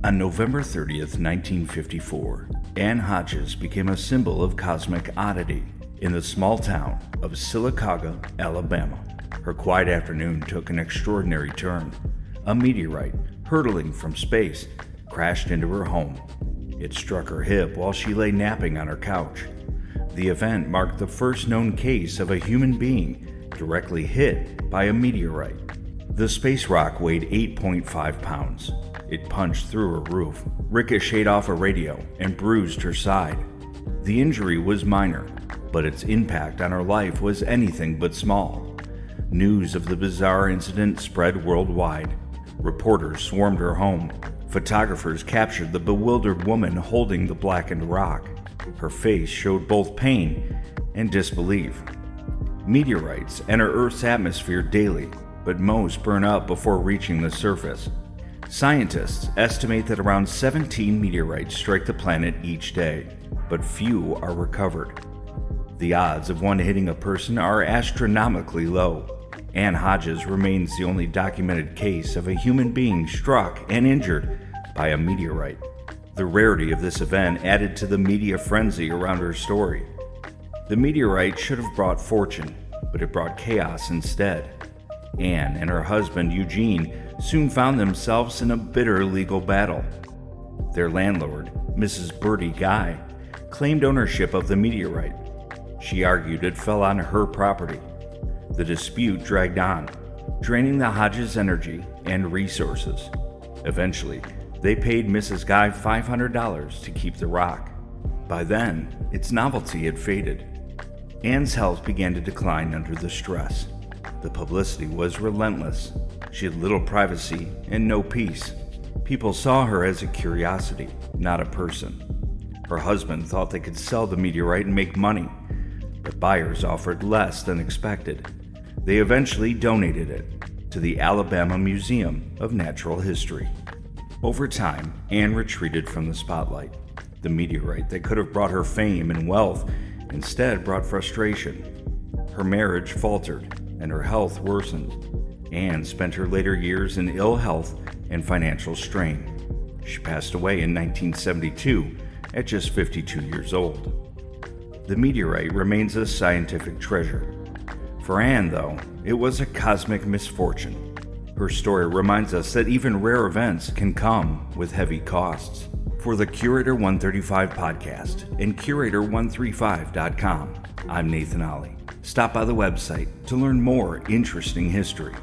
On November 30th, 1954, Ann Hodges became a symbol of cosmic oddity in the small town of Sylacauga, Alabama. Her quiet afternoon took an extraordinary turn. A meteorite, hurtling from space, crashed into her home. It struck her hip while she lay napping on her couch. The event marked the first known case of a human being directly hit by a meteorite. The space rock weighed 8.5 pounds. It punched through her roof, ricocheted off a radio, and bruised her side. The injury was minor, but its impact on her life was anything but small. News of the bizarre incident spread worldwide. Reporters swarmed her home. Photographers captured the bewildered woman holding the blackened rock. Her face showed both pain and disbelief. Meteorites enter Earth's atmosphere daily, but most burn up before reaching the surface. Scientists estimate that around 17 meteorites strike the planet each day, but few are recovered. The odds of one hitting a person are astronomically low. Ann Hodges remains the only documented case of a human being struck and injured by a meteorite. The rarity of this event added to the media frenzy around her story. The meteorite should have brought fortune, but it brought chaos instead. Ann and her husband, Eugene, soon found themselves in a bitter legal battle. Their landlord, Mrs. Bertie Guy, claimed ownership of the meteorite. She argued it fell on her property. The dispute dragged on, draining the Hodges' energy and resources. Eventually, they paid Mrs. Guy $500 to keep the rock. By then, its novelty had faded. Ann's health began to decline under the stress. The publicity was relentless. She had little privacy and no peace. People saw her as a curiosity, not a person. Her husband thought they could sell the meteorite and make money, but buyers offered less than expected. They eventually donated it to the Alabama Museum of Natural History. Over time, Ann retreated from the spotlight. The meteorite that could have brought her fame and wealth instead brought frustration. Her marriage faltered, and her health worsened. Ann spent her later years in ill health and financial strain. She passed away in 1972 at just 52 years old. The meteorite remains a scientific treasure. For Ann, though, it was a cosmic misfortune. Her story reminds us that even rare events can come with heavy costs. For the Curator 135 podcast and Curator135.com, I'm Nathan Ollie. Stop by the website to learn more interesting history.